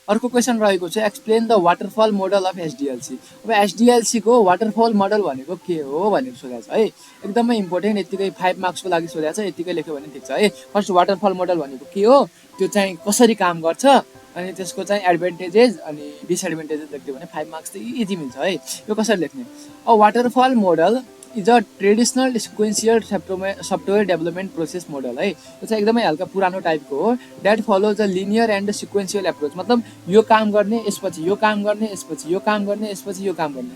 अर्को क्वेसन रहेको छ explain the waterfall model of SDLC. अब एसडिएलसीको वाटरफल मोडल भनेको के हो भनेर सोधेको छ है। एकदमै इम्पोर्टेन्ट, यत्तिकै 5 मार्क्सको लागि सोधेको छ, यत्तिकै लेख्यो भने ठिक छ है। फर्स्ट वाटरफल मोडल भनेको के हो, त्यो चाहिँ कसरी काम गर्छ, अनि त्यसको चाहिँ एडभान्टेजेस अनि डिसएडभान्टेजेस लेख्यो भने 5 मार्क्स चाहिँ इजी मिल्छ है। यो कसरी लेख्ने, a waterfall model is a traditional sequential software development process model है। यो चाहिँ एकदमै हल्का पुरानो टाइपको हो। That follows a linear and sequential approach, मतलब यो काम गर्ने यसपछि यो काम गर्ने यसपछि यो काम गर्ने यसपछि यो काम गर्ने।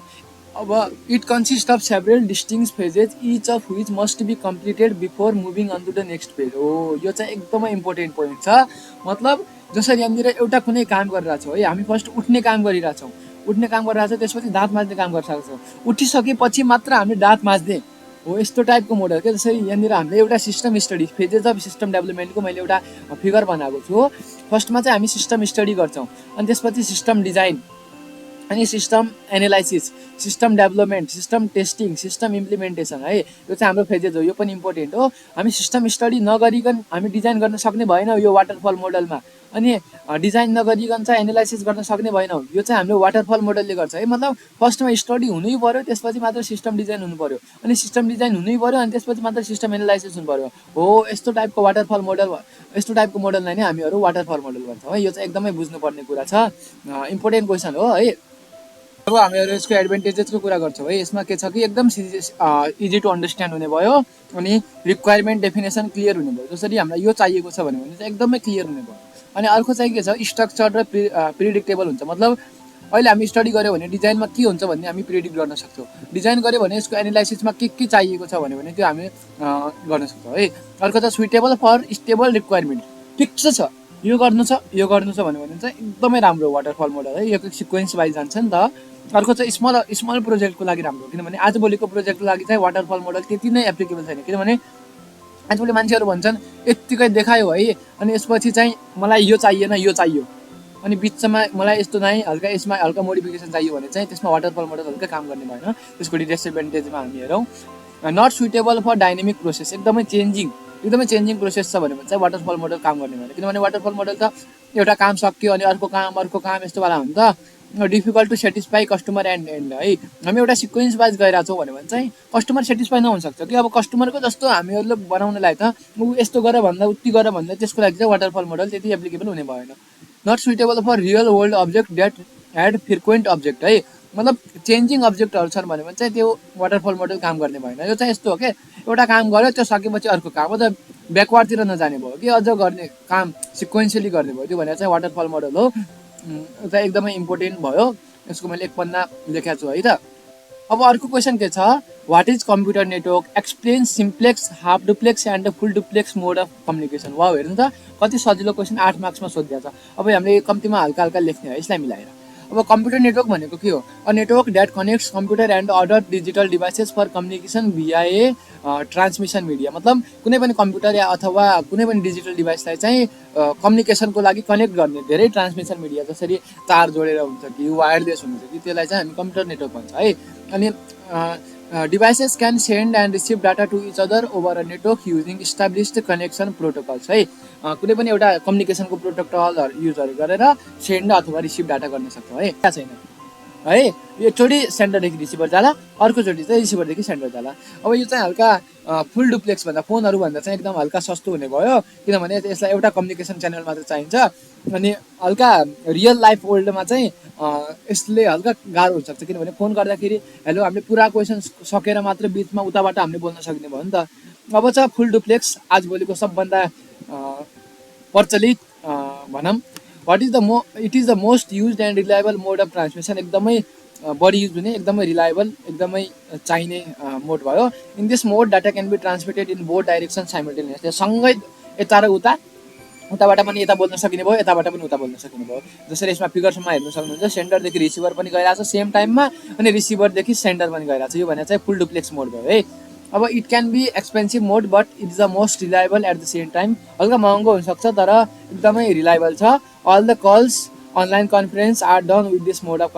अब it consist of several distinct phases each of which must be completed before moving on to the next phase. हो यो चाहिँ एकदमै इम्पोर्टेन्ट पोइन्ट छ। मतलब जसरी यहाँनिर एउटा कुनै काम गरिरहेछौँ है, हामी फर्स्ट उठ्ने काम गरिरहेछौँ, त्यसपछि दाँत माज्ने काम गरिरहेको छौँ, उठिसकेपछि मात्र हामीले दाँत माज्ने हो, यस्तो टाइपको मोडल क्या। जसरी यहाँनिर हामीले एउटा system study, phases of system डेभलपमेन्टको मैले एउटा फिगर बनाएको छु। फर्स्टमा चाहिँ हामी सिस्टम स्टडी गर्छौँ, अनि त्यसपछि सिस्टम डिजाइन, अनि system analysis, system development, system testing, system implementation है। यो चाहिँ हाम्रो फेजेस हो, यो पनि इम्पोर्टेन्ट हो। हामी सिस्टम स्टडी नगरिकन हामी डिजाइन गर्न सक्ने भएन यो वाटरफल मोडलमा, अनि डिजाइन नगरिकन चाहिँ एनालाइसिस गर्न सक्ने भएनौँ, यो चाहिँ हाम्रो वाटरफल मोडलले गर्छ है। मतलब फर्स्टमा स्टडी हुनै पर्यो, त्यसपछि मात्र सिस्टम डिजाइन हुनु पर्यो, अनि सिस्टम डिजाइन हुनै पर्यो, अनि त्यसपछि मात्र सिस्टम एनालाइसिस हुनु पर्यो। हो यस्तो टाइपको वाटरफल मोडल, यस्तो टाइपको मोडललाई नै हामीहरू वाटरफल मोडल भन्छौँ है। यो चाहिँ एकदमै बुझ्नुपर्ने कुरा छ, इम्पोर्टेन्ट क्वेसन हो है। अब हामीहरू यसको एडभान्टेजेसको कुरा गर्छौँ है। यसमा के छ कि एकदम इजी टु अन्डरस्ट्यान्ड हुने भयो, अनि रिक्वायरमेन्ट डेफिनेसन क्लियर हुने भयो। जसरी हामीलाई यो चाहिएको छ भने चाहिँ एकदमै क्लियर हुने भयो। अनि अर्को चाहिँ के छ, स्ट्रक्चर र प्रिडिक्टेबल हुन्छ। मतलब अहिले हामी स्टडी गऱ्यो भने डिजाइनमा के हुन्छ भन्ने हामी प्रिडिक्ट गर्न सक्छौँ, डिजाइन गऱ्यो भने यसको एनालाइसिसमा के चाहिएको छ भने त्यो हामी गर्न सक्छौँ है। अर्को छ suitable for stable requirement, fix छ यो गर्नु छ भने चाहिँ एकदमै राम्रो वाटरफल मोडल है। यो सिक्वेन्स वाइज जान्छ नि त। अर्को चाहिँ स्मल प्रोजेक्टको लागि राम्रो, किनभने आजभोलिको प्रोजेक्टको लागि चाहिँ वाटरफल मोडल त्यति नै एप्लिकेबल छैन। किनभने आजभोलि मान्छेहरू भन्छन् यत्तिकै देखायो है, अनि यसपछि चाहिँ मलाई यो चाहिएन यो चाहियो, अनि बिचमा मलाई यस्तो नै हल्का यसमा हल्का मोडिफिकेसन चाहियो भने चाहिँ त्यसमा वाटरफल मोडल हल्का काम गर्ने भएन। त्यसको डिसएडभान्टेजमा हामी हेरौँ not suitable for dynamic process, एकदमै चेन्जिङ प्रोसेस छ भने चाहिँ वाटरफल मोडल काम गर्ने भएन। किनभने वाटरफल मोडल त एउटा काम सक्यो अनि अर्को काम यस्तो वाला हुन्छ त, difficult to satisfy customer and है। हामी एउटा सिक्वेन्स वाइज गइरहेको छौँ भने चाहिँ कस्टमर सेटिस्फाई नहुन सक्छ कि। अब कस्टमरको जस्तो हामीहरूले बनाउनलाई त ऊ यस्तो गर भन्दा उति गर भन्दा त्यसको लागि चाहिँ वाटरफल मोडल त्यति एप्लिकेबल हुने भएन। Not suitable for real world object that had frequent object है। मतलब चेन्जिङ अब्जेक्टहरू छन् भने चाहिँ त्यो वाटरफल मोडल काम गर्ने भएन। यो चाहिँ यस्तो हो कि एउटा काम गर्यो त्यो सकेपछि अर्को काम, अझ ब्याकवार्डतिर नजाने भयो कि अझ गर्ने काम सिक्वेन्सियली गर्ने भयो, त्यो भनेर चाहिँ वाटरफल मोडल हो। चाहिँ एकदमै इम्पोर्टेन्ट भयो, यसको मैले 1 पन्ना लेखेको छु है त। अब अर्को क्वेसन के छ, what is computer network, explain simplex, half duplex and full duplex mode of communication. Wow हेर्नु त कति सजिलो क्वेसन, 8 मार्क्समा सोधिएको छ। अब हामीले कम्तीमा हल्का लेख्ने है यसलाई मिलाएर। अब कम्प्युटर नेटवर्क भनेको के हो? A network that connects computer and other digital devices for communication via a transmission media. मतलब कुनै पनि कम्प्युटर या अथवा कुनै पनि डिजिटल डिभाइसलाई चाहिँ कम्युनिकेसनको लागि कनेक्ट गर्ने धेरै ट्रान्समिसन मिडिया, जसरी तार जोडेर हुन्छ कि वायरलेस हुन्छ कि, त्यसलाई चाहिँ हामी कम्प्युटर नेटवर्क भन्छ है। अनि devices can send and receive data to each other over a network using established connection protocols है। कुनै पनि एउटा कम्युनिकेसनको प्रोटोकलहरू युजहरू गरेर सेन्ड अथवा रिसिभ डाटा गर्न सक्छौँ है। थाहा छैन है, एकचोटि सेन्डरदेखि रिसिभर जाला, अर्कोचोटि चाहिँ रिसिभरदेखि सेन्डर जाला। अब यो चाहिँ हल्का फुल डुप्लेक्स भन्दा फोनहरू भन्दा चाहिँ एकदम हल्का सस्तो हुने भयो, किनभने यसलाई एउटा कम्युनिकेसन च्यानल मात्र चाहिन्छ। अनि हल्का रियल लाइफ वर्ल्डमा चाहिँ यसले हल्का गाह्रो हुनसक्छ, किनभने फोन गर्दाखेरि हेलो हामीले पुरा क्वेसन सकेर मात्र बिचमा उताबाट हामीले बोल्न सक्ने भयो नि त। अब छ फुल डुप्लेक्स, आजभोलिको सबभन्दा प्रचलित भनौँ it is the most used and reliable mode of transmission. एकदमै बढी युज हुने, एकदमै रिलायबल, एकदमै चाहिने मोड भयो। In this mode data can be transmitted in both direction simultaneously. सँगै यता र उताबाट पनि यता बोल्न सकिने भयो, यताबाट पनि उता बोल्न सकिने भयो। जसरी यसमा फिगर्समा हेर्न सक्नुहुन्छ, सेन्डरदेखि रिसिभर पनि गइरहेछ सेम टाइममा, अनि रिसिभरदेखि सेन्डर पनि गइरहेछ। यो भने चाहिँ फुल डुप्लेक्स मोड भयो है। अब it can be expensive mode but it is the most reliable at the same time. हल्का महँगो हुनसक्छ तर एकदमै रिलायबल छ। All the calls online conference are done with this mode of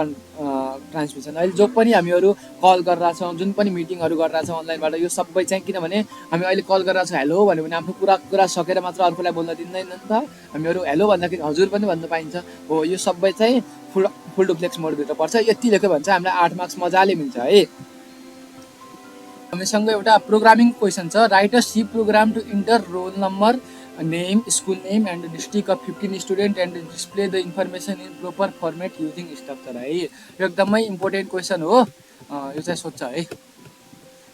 transmission. अहिले जो पनि हामीहरू कल गरिरहेछौँ, जुन पनि मिटिङहरू गरिरहेछौँ अनलाइनबाट, यो सबै चाहिँ किनभने हामी अहिले कल गरिरहेछौँ हेलो भन्यो भने आफ्नो पुरा कुरा सकेर मात्र अर्कोलाई बोल्न दिँदैन नि त। हामीहरू हेलो भन्दाखेरि हजुर पनि भन्न पाइन्छ हो। यो सबै चाहिँ फुल डुप्लेक्स मोडभित्र पर्छ। यति लेख्यो भने चाहिँ हामीलाई 8 मार्क्स मजाले मिल्छ है। हामीसँग एउटा प्रोग्रामिङ क्वेसन छ। Write a C program to enter roll number, name, school name and district of 15 student and display the information in proper format using structure है। यो एकदमै इम्पोर्टेन्ट क्वेसन हो, यो चाहिँ सोध्छ है।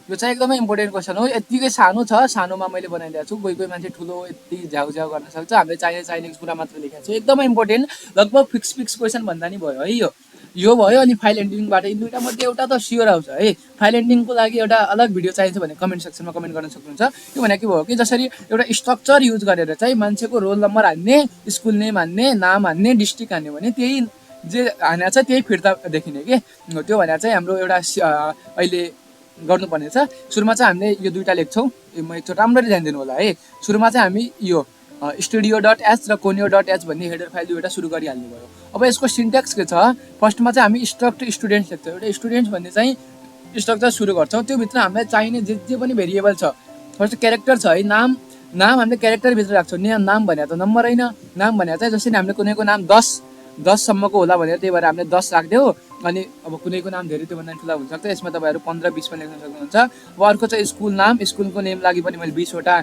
यो चाहिँ एकदमै इम्पोर्टेन्ट क्वेसन हो। यत्तिकै सानो छ, सानोमा मैले बनाइदिएको छु। कोही मान्छे ठुलो यति झ्याउ गर्न सक्छ। हामीले चाहिने कुरा मात्र लेखेको छु। एकदमै इम्पोर्टेन्ट, लगभग फिक्स क्वेसन भन्दा नि भयो है। यो भयो। अनि फाइल एन्डिङबाट यी दुईटा मध्ये एउटा त स्योर आउँछ है। फाइल एन्डिङको लागि एउटा अलग भिडियो चाहिन्छ भने कमेन्ट सेक्सनमा कमेन्ट गर्न सक्नुहुन्छ। यो भनेको भयो कि जसरी एउटा स्ट्रक्चर युज गरेर चाहिँ मान्छेको रोल नम्बर हान्ने, स्कुल नेम हान्ने, नाम हान्ने, डिस्ट्रिक्ट हान्ने भने त्यही जे हाने छ त्यही फिर्ता देखिने कि। त्यो भने चाहिँ हाम्रो एउटा अहिले गर्नुपर्ने छ। सुरुमा चाहिँ हामीले यो दुईटा लेख्छौँ। म एकचोटि राम्ररी ध्यान दिनु होला है। सुरुमा चाहिँ हामी यो studio.h र conio.h भन्ने हेडर फाइल दुईवटा सुरु गरिहाल्नु भयो। अब यसको सिन्ट्याक्स के छ? फर्स्टमा चाहिँ हामी स्ट्रक्ट स्टुडेन्ट्स लेख्छौँ। एउटा स्टुडेन्ट्स भन्ने चाहिँ स्ट्रक्चर सुरु गर्छौँ। त्योभित्र हामीलाई चाहिने जे पनि भेरिएबल छ। फर्स्ट क्यारेक्टर छ है, नाम हामीले क्यारेक्टरभित्र राख्छौँ। नाम भने त नम्बर होइन। नाम भने चाहिँ जसरी हामीले कुनैको नाम 10 सम्मको होला भनेर त्यही भएर हामीले 10 राखिदियो। अनि अब कुनैको नाम धेरै त्योभन्दा ठुला हुनसक्छ। यसमा तपाईँहरू 15-20 पनि लेख्न सक्नुहुन्छ। अब अर्को चाहिँ स्कुल नाम, स्कुलको नेम लागि पनि मैले 20वटा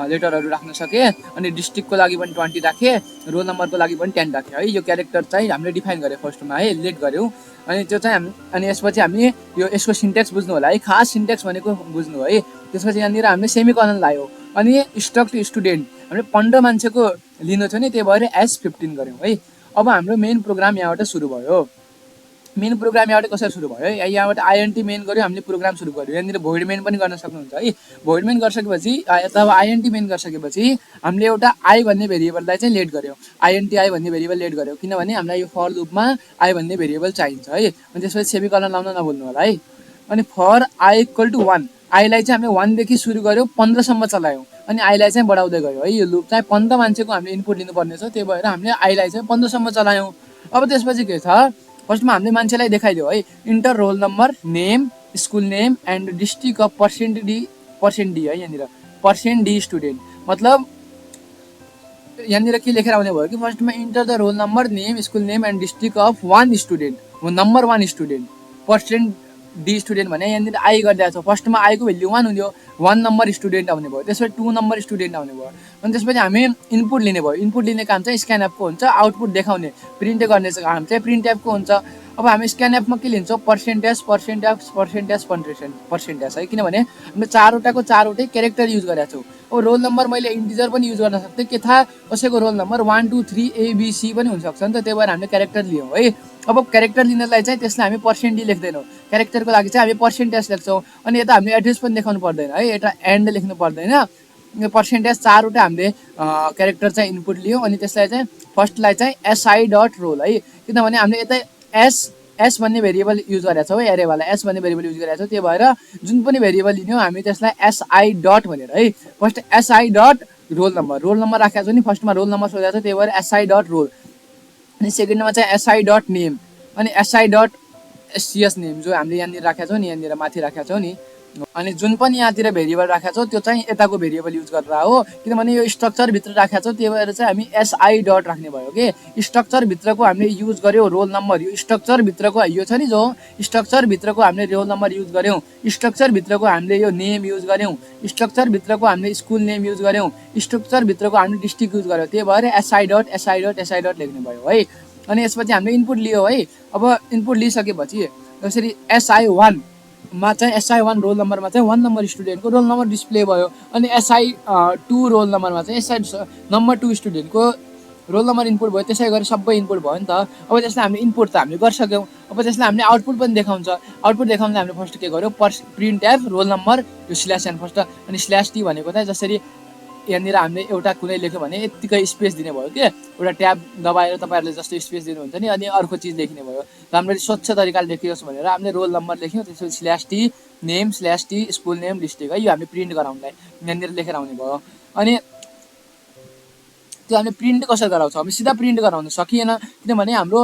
लेटरहरू राख्न सकेँ। अनि डिस्ट्रिक्टको लागि पनि 20 राखेँ, रोल नम्बरको लागि पनि 10 राखेँ है। यो क्यारेक्टर चाहिँ हामीले डिफाइन गरेँ फर्स्टमा है, लेट गऱ्यौँ। अनि त्यो चाहिँ अनि यसपछि हामी यसको सिन्ट्याक्स बुझ्नु होला है। खास सिन्ट्याक्स भनेको बुझ्नु है। त्यसपछि यहाँनिर हामीले सेमिकलन लायो। अनि स्ट्रक्ट स्टुडेन्ट हामीले 15 मान्छेको लिनु थियो नि, त्यही भएर S15 गऱ्यौँ है। अब हाम्रो मेन प्रोग्राम यहाँबाट सुरु भयो। मेन प्रोग्राम यहाँबाट कसरी सुरु भयो है? यहाँबाट आइएनटी मेन गऱ्यो, हामीले प्रोग्राम सुरु गऱ्यो। यहाँनिर भोइड मेन पनि गर्न सक्नुहुन्छ है। भोइड मेन गरिसकेपछि अथवा आइएनटी मेन गरिसकेपछि हामीले एउटा आई भन्ने भेरिएबललाई चाहिँ लेट गऱ्यौँ। आइएनटी आई भन्ने भेरिएबल लेट गऱ्यौँ, किनभने हामीलाई यो फर लुपमा आई भन्ने भेरिएबल चाहिन्छ है। अनि त्यसपछि सेमिकलन लाउन नभुल्नु होला है। अनि फर आई इक्वल टु 1, आईलाई चाहिँ हामीले 1 देखि सुरु गऱ्यौँ, 15 सम्म चलायौँ। अनि आईलाई चाहिँ बढाउँदै गयो है। यो लुप चाहिँ 15 मान्छेको हामीले इनपुट लिनुपर्ने छ, त्यही भएर हामीले आईलाई चाहिँ 15 सम्म चलायौँ। अब त्यसपछि के छ? फर्स्टमा हामीले मान्छेलाई देखाइदियो है। Enter roll number, name, school name and district of percent D है। यहाँनिर %d स्टुडेन्ट, मतलब यहाँनिर के लेखेर आउने भयो कि फर्स्टमा enter the roll number, name, school name and district of 1 student, number 1 student. %d student भने यहाँनिर आई गरिदिएको छ। फर्स्टमा आईको भ्याल्यु 1 हुन्थ्यो, 1 नम्बर स्टुडेन्ट आउने भयो। त्यसपछि 2 नम्बर स्टुडेन्ट आउने भयो। अनि त्यसपछि हामी इनपुट लिने भयो। इनपुट लिने काम चाहिँ स्क्यान एपको हुन्छ। आउटपुट देखाउने, प्रिन्ट गर्ने काम चाहिँ प्रिन्ट एपको हुन्छ। अब हामी स्क्यान एपमा के लिन्छौँ? पर्सेन्टेज है, किनभने हामीले चारवटै क्यारेक्टर युज गरेका छौँ। अब रोल नम्बर मैले इन्टिजर पनि युज गर्न सक्थेँ। के थाहा, कसैको रोल नम्बर 1 2 3 ABC पनि हुनसक्छ नि त। त्यही भएर हामीले क्यारेक्टर लियौँ है। अब क्यारेक्टर लिनलाई चाहिँ त्यसलाई हामी %d लेख्दैनौँ। क्यारेक्टरको लागि चाहिँ हामी पर्सेन्टेज लेख्छौँ। अनि यता हामीले एड्रेस पनि देखाउनु पर्दैन है, यता एन्ड लेख्नु पर्दैन। पर्सेन्टेज 4वटा हामीले क्यारेक्टर चाहिँ इनपुट लियौँ। अनि त्यसलाई चाहिँ फर्स्टलाई चाहिँ SI.roll है, किनभने हामीले यतै एस भन्ने भेरिएबल युज गरेका छौँ है, एरेवाला एस भन्ने भेरिएबल युज गरेका छौँ। त्यही भएर जुन पनि भेरिएबल लिने हो हामी त्यसलाई एसआई डट भनेर है, first SI dot roll number राखेको छु नि, फर्स्टमा रोल नम्बर सोधेको छ, त्यही भएर एसआई डट रोल। अनि सेकेन्डमा चाहिँ एसआई डट नेम, अनि एसआई डट एससिएस नेम जो हामीले यहाँनिर राखेका छौँ नि, यहाँनिर माथि राखेका छौँ नि। अनि जुन पनि यहाँतिर भेरिएबल राखेका छौँ त्यो चाहिँ यताको भेरिएबल युज गरेर हो, किनभने यो स्ट्रक्चरभित्र राखेका छौँ, त्यही भएर चाहिँ हामी एसआई डट राख्ने भयो कि स्ट्रक्चरभित्रको हामीले युज गऱ्यौँ रोल नम्बर, यो स्ट्रक्चरभित्रको यो छ नि जो स्ट्रक्चरभित्रको हामीले रोल नम्बर युज गऱ्यौँ, स्ट्रक्चरभित्रको हामीले यो नेम युज गऱ्यौँ, स्ट्रक्चरभित्रको हामीले स्कुल नेम युज गऱ्यौँ, स्ट्रक्चरभित्रको हामीले डिस्ट्रिक्ट युज गऱ्यौँ, त्यही भएर एसआई डट लेख्ने भयो है। अनि यसपछि हामीले इनपुट लियो है। अब इनपुट लिइसकेपछि जसरी SI1 मा चाहिँ SI1 रोल नम्बरमा चाहिँ 1 नम्बर स्टुडेन्टको रोल नम्बर डिस्प्ले भयो, अनि SI2 रोल नम्बरमा चाहिँ SI नम्बर 2 स्टुडेन्टको रोल नम्बर इनपुट भयो। त्यसै गरी सबै इनपुट भयो नि त। अब त्यसलाई हामीले इनपुट त हामीले गरिसक्यौँ, अब त्यसलाई हामीले आउटपुट पनि देखाउँछ। आउटपुट देखाउन हामीले फर्स्ट के गर्यो, प्रिन्ट एफ रोल नम्बर यो स्ल्यास एन फर्स्ट, अनि स्ल्यास टी भनेको चाहिँ जसरी यहाँनिर हामीले एउटा कुनै लेख्यो भने यत्तिकै स्पेस दिने भयो कि, एउटा ट्याब दबाएर तपाईँहरूले जस्तो स्पेस दिनुहुन्छ नि, अनि अर्को चिज लेख्ने भयो। राम्ररी स्वच्छ तरिकाले लेखियोस् भनेर हामीले रोल नम्बर लेख्यौँ, त्यसपछि slash T name slash T school name district है, यो हामीले प्रिन्ट गराउनलाई यहाँनिर लेखेर आउने भयो। अनि त्यो हामीले प्रिन्ट कसरी गराउँछौँ, हामी सिधा प्रिन्ट गराउन सकिएन, किनभने हाम्रो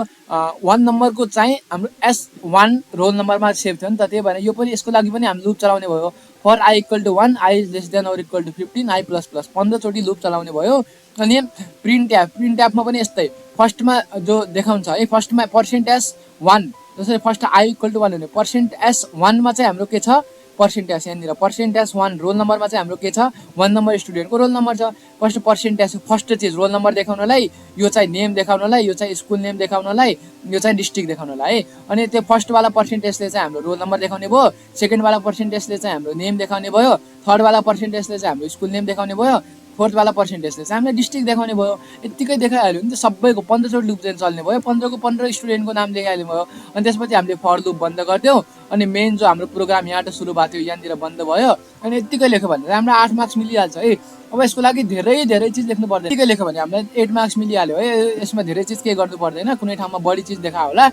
1 नम्बरको चाहिँ हाम्रो S1 रोल नम्बरमा सेभ थियो नि त। त्यही भएर यो पनि यसको लागि पनि हामी लुप चलाउने भयो। फर I = 1, I <= 15, I++, 15 चोटि लुप चलाउने भयो। अनि प्रिन्ट ट्याबमा पनि यस्तै, फर्स्टमा जो देखाउँछ है, फर्स्टमा %1 जसरी फर्स्ट I = 1 हुने, %1 मा चाहिँ हाम्रो के छ, पर्सेन्टेज यहाँनिर %1 रोल नम्बरमा चाहिँ हाम्रो के छ, 1 नम्बर स्टुडेन्टको रोल नम्बर छ। फर्स्ट पर्सेन्टेज फर्स्ट चिज रोल नम्बर देखाउनलाई, यो चाहिँ नेम देखाउनलाई, यो चाहिँ स्कुल नेम देखाउनलाई, यो चाहिँ डिस्ट्रिक्ट देखाउनलाई है। अनि त्यो फर्स्टवाला पर्सेन्टेजले चाहिँ हाम्रो रोल नम्बर देखाउने भयो, सेकेन्डवाला पर्सेन्टेजले चाहिँ हाम्रो नेम देखाउने भयो, थर्डवाला पर्सेन्टेजले चाहिँ हाम्रो स्कुल नेम देखाउने भयो, फोर्थवाला पर्सेन्टेजले चाहिँ हामीले डिस्ट्रिक्ट देखाउने भयो। यत्तिकै देखाइहाल्यो नि त, सबैको 15 चोटि लुप चाहिँ चल्ने भयो, 15 को 15 स्टुडेन्टको नाम देखाइहाल्ने भयो। अनि त्यसपछि हामीले फर लुप बन्द गर्थ्यौँ, अनि मेन जो हाम्रो प्रोग्राम यहाँबाट सुरु भएको थियो यहाँनिर बन्द भयो। अनि यत्तिकै लेख्यो भने हाम्रो 8 मार्क्स मिलिहाल्छ है। अब यसको लागि धेरै चिज लेख्नु पर्दैन, यत्तिकै लेख्यो भने हामीलाई 8 मार्क्स मिलिहाल्यो है। यसमा धेरै चिज केही गर्नु पर्दैन, कुनै ठाउँमा बढी चिज देखायो होला।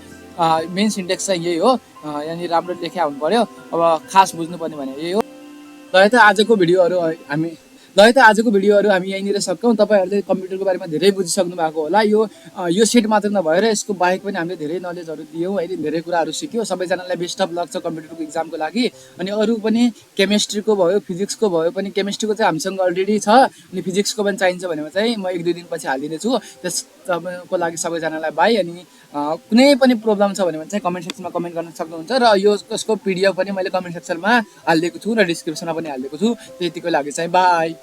मेन सिन्टेक्स चाहिँ यही हो, यहाँनिर राम्रो लेख्या हुनु पर्यो। अब खास बुझ्नुपर्ने भने यही हो। ल त आजको भिडियोहरू हामी यहीँनिर सक्छौँ। तपाईँहरूले कम्प्युटरको बारेमा धेरै बुझिसक्नु भएको होला। यो सेट मात्र नभएर यसको बाहेक पनि हामीले धेरै नलेजहरू दियौँ है, धेरै कुराहरू सिक्यौँ। सबैजनालाई बेस्ट अफ लक छ कम्प्युटरको इक्जामको लागि। अनि अरू पनि केमिस्ट्रीको भयो, फिजिक्सको भयो पनि, केमिस्ट्रीको चाहिँ हामीसँग अलरेडी छ, अनि फिजिक्सको पनि चाहिन्छ भनेमा चाहिँ म 1-2 दिनपछि हालिदिनेछु। त्यसको लागि सबैजनालाई बाई। अनि कुनै पनि प्रब्लम छ भने चाहिँ कमेन्ट सेक्सनमा कमेन्ट गर्न सक्नुहुन्छ, र यसको PDF पनि मैले कमेन्ट सेक्सनमा हालिदिएको छु र डिस्क्रिप्सनमा पनि हालिदिएको छु। त्यतिको लागि चाहिँ बाई।